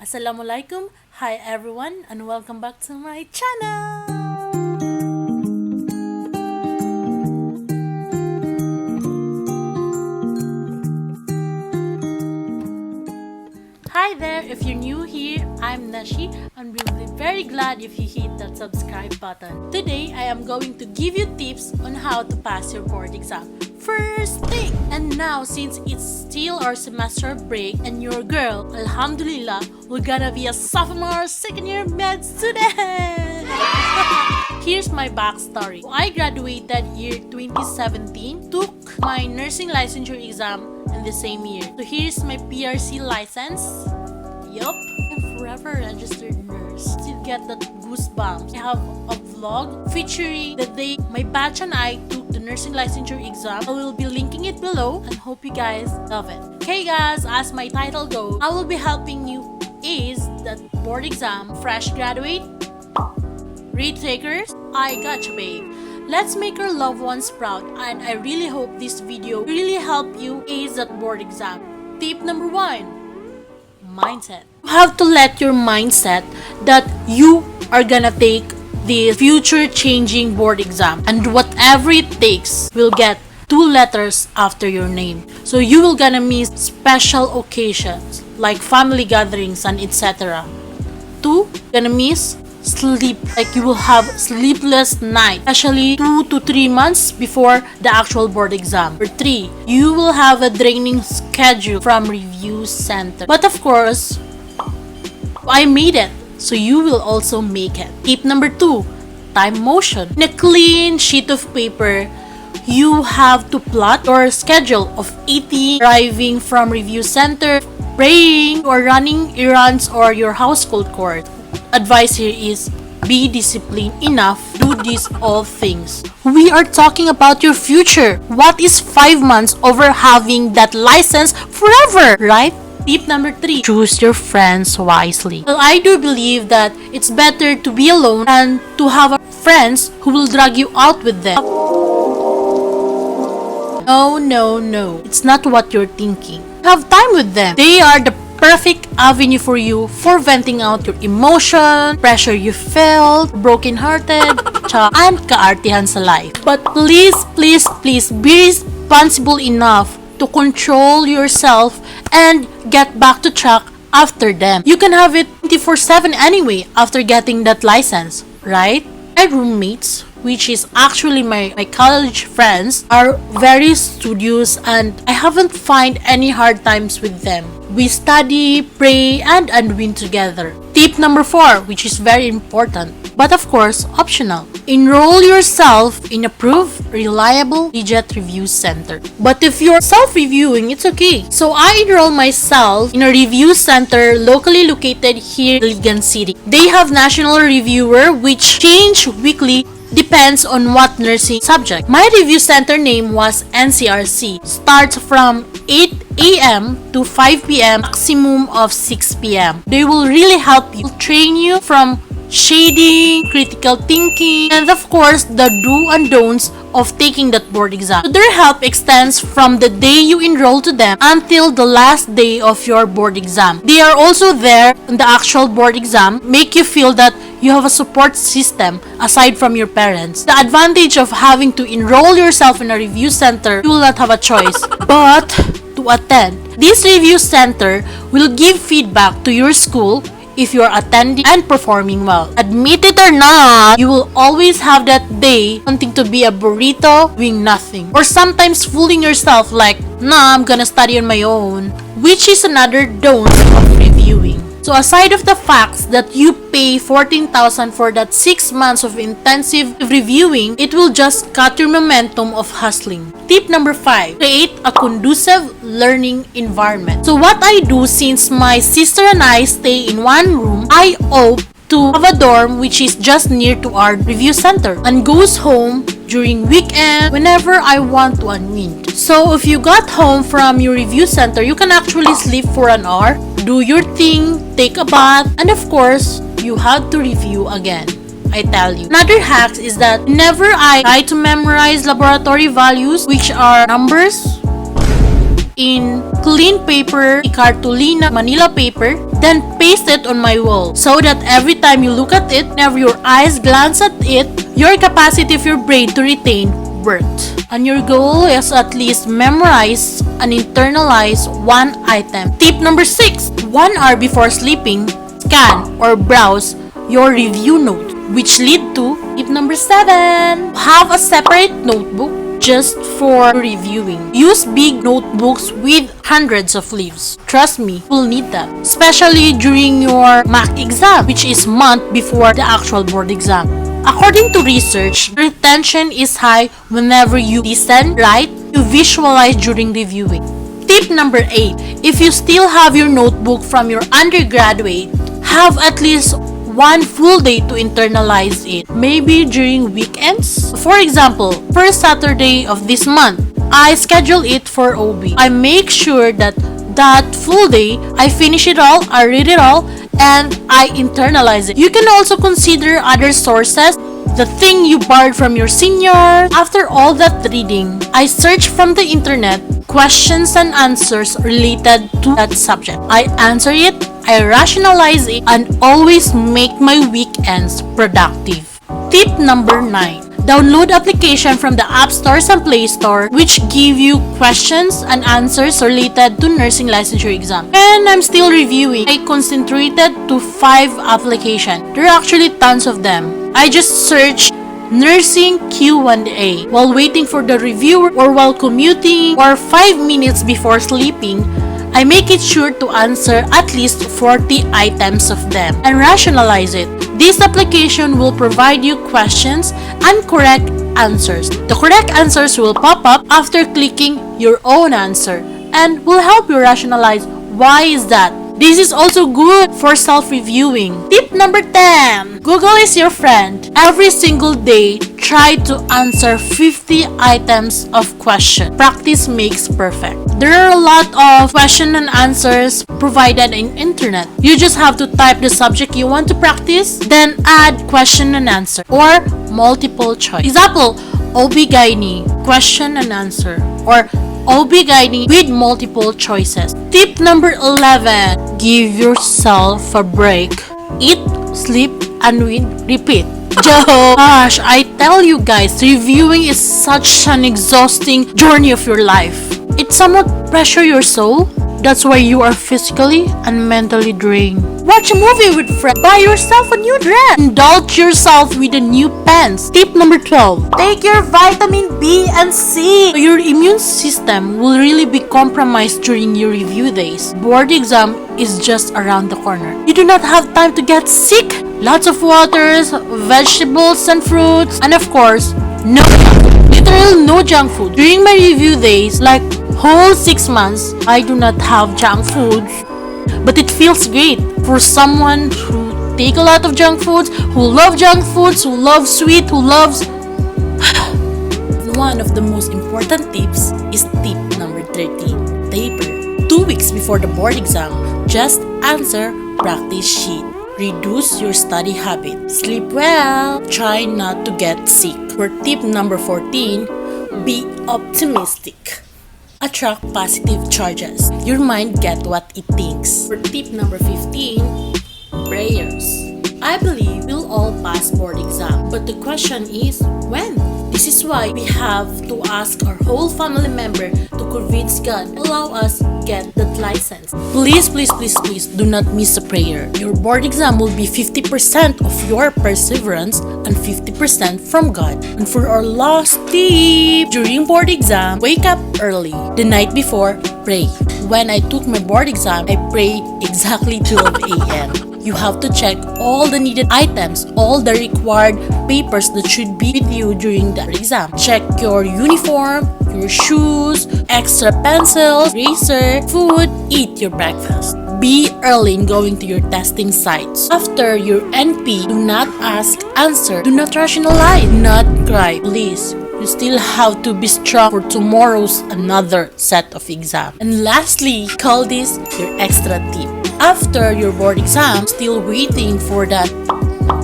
Assalamualaikum, hi everyone, and welcome back to my channel. Hi there, if you're new here, I'm Nashi and we'll be very glad if you hit that subscribe button. Today, I am going to give you tips on how to pass your board exam. First thing! And now, since it's still our semester break and your girl, Alhamdulillah, we're gonna be a sophomore second year med student! Here's my backstory. I graduated year 2017, took my nursing licensure exam in the same year. So here's my PRC license. Yup, I'm forever registered nurse. Still get that goosebumps. I have a vlog featuring the day my batch and I took the nursing licensure exam. I will be linking it below and hope you guys love it. Okay guys, as my title goes, I will be helping you ace that board exam, fresh graduate, retakers, I gotcha babe. Let's make our loved ones proud, and I really hope this video will really help you ace that board exam. Tip number 1, mindset. You have to let your mindset that you are gonna take the future changing board exam, and whatever it takes will get 2 letters after your name. So you will gonna miss special occasions like family gatherings and etc. 2, gonna miss sleep, like you will have sleepless night, especially 2 to 3 months before the actual board exam. Or 3, you will have a draining schedule from review center. But of course, I made it, so you will also make it. Tip number 2, time motion. In a clean sheet of paper, you have to plot your schedule of eating, arriving from review center, praying, or running errands or your household chores. Advice here is be disciplined enough, do these all things. We are talking about your future. What is 5 months over having that license forever, right? Tip number 3, choose your friends wisely. Well, I do believe that it's better to be alone than to have friends who will drag you out with them. No, it's not what you're thinking. Have time with them. They are the perfect avenue for you for venting out your emotion, pressure you felt, broken-hearted, and kaartihan sa life. But please be responsible enough to control yourself and get back to track after them. You can have it 24/7 anyway after getting that license, right? My roommates, which is actually my college friends, are very studious and I haven't find any hard times with them. We study, pray, and unwin together. Tip number 4, which is very important, but of course optional. Enroll yourself in approved, reliable, legit review center. But if you're self-reviewing, it's okay. So I enroll myself in a review center locally located here in Iligan City. They have national reviewer which change weekly, depends on what nursing subject. My review center name was NCRC. Starts from 8 a.m. to 5 p.m. maximum of 6 p.m. They will really help you, train you from shading, critical thinking, and of course the do and don'ts of taking that board exam. So their help extends from the day you enroll to them until the last day of your board exam. They are also there in the actual board exam, make you feel that you have a support system aside from your parents. The advantage of having to enroll yourself in a review center, you will not have a choice but to attend. This review center will give feedback to your school if you are attending and performing well. Admit it or not, you will always have that day wanting to be a burrito doing nothing. Or sometimes fooling yourself like, nah, I'm gonna study on my own. Which is another don't of reviewing. So aside of the facts that you pay 14,000 for that 6 months of intensive reviewing, it will just cut your momentum of hustling. Tip number 5, create a conducive learning environment. So what I do, since my sister and I stay in one room, I opt to have a dorm which is just near to our review center and goes home during weekend whenever I want to unwind. So if you got home from your review center, you can actually sleep for an hour, do your thing, take a bath, and of course, you have to review again. I tell you. Another hack is that whenever I try to memorize laboratory values, which are numbers, in clean paper, cartolina, Manila paper, then paste it on my wall so that every time you look at it, whenever your eyes glance at it, your capacity of your brain to retain worked. And your goal is at least memorize and internalize one item. Tip number 6. 1 hour before sleeping, scan or browse your review note, which lead to tip number 7. Have a separate notebook just for reviewing. Use big notebooks with hundreds of leaves. Trust me, you'll need that, especially during your mock exam, which is month before the actual board exam. According to research, retention is high whenever you listen, write, you visualize during reviewing. Tip number 8. If you still have your notebook from your undergraduate, have at least 1 full day to internalize it, maybe during weekends. For example, first Saturday of this month, I schedule it for OB. I make sure that full day, I finish it all, I read it all, and I internalize it. You can also consider other sources, the thing you borrowed from your senior. After all that reading, I search from the internet questions and answers related to that subject. I answer it, I rationalize it, and always make my weekends productive. Tip number 9. Download application from the App Stores and Play Store which give you questions and answers related to nursing licensure exam. And I'm still reviewing. I concentrated to 5 applications. There are actually tons of them. I just searched nursing Q&A while waiting for the reviewer or while commuting or 5 minutes before sleeping. I make it sure to answer at least 40 items of them and rationalize it. This application will provide you questions and correct answers. The correct answers will pop up after clicking your own answer and will help you rationalize why is that. This is also good for self-reviewing. Tip number 10. Google is your friend. Every single day, try to answer 50 items of question. Practice makes perfect. There are a lot of question and answers provided in internet. You just have to type the subject you want to practice, then add question and answer or multiple choice. Example, OB-GYN, question and answer, or OB-GYN with multiple choices. Tip number 11. Give yourself a break. Eat, sleep, and repeat. Gosh, I tell you guys, reviewing is such an exhausting journey of your life. It somewhat pressure your soul. That's why you are physically and mentally drained. Watch a movie with friends. Buy yourself a new dress. Indulge yourself with a new pants. Tip number 12. Take your vitamin B and C. Your immune system will really be compromised during your review days. Board exam is just around the corner. You do not have time to get sick. Lots of waters, vegetables and fruits, and of course, no junk food. During my review days, like whole 6 months, I do not have junk foods. But it feels great for someone who take a lot of junk foods, who love junk foods, who love sweet, who loves... One of the most important tips is tip number 13, taper. 2 weeks before the board exam, just answer practice sheet. Reduce your study habit. Sleep well. Try not to get sick. For tip number 14, be optimistic. Attract positive charges. Your mind get what it thinks. For tip number 15, prayers. I believe we'll all pass board exam, but the question is, when? This is why we have to ask our whole family member to convince God to allow us get that license. Please, please, please, please do not miss a prayer. Your board exam will be 50% of your perseverance and 50% from God. And for our last tip, during board exam, wake up early. The night before, pray. When I took my board exam, I prayed exactly 12 a.m. You have to check all the needed items, all the required papers that should be with you during the exam. Check your uniform, your shoes, extra pencils, eraser, food, eat your breakfast. Be early in going to your testing sites. After your NP, do not ask, answer, do not rationalize, do not cry, please. You still have to be strong for tomorrow's another set of exam. And lastly, call this your extra tip. After your board exam, still waiting for that,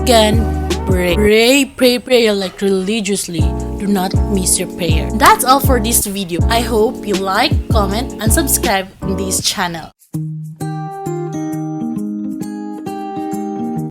again, pray like religiously. Do not miss your prayer. That's all for this video. I hope you like, comment, and subscribe in this channel.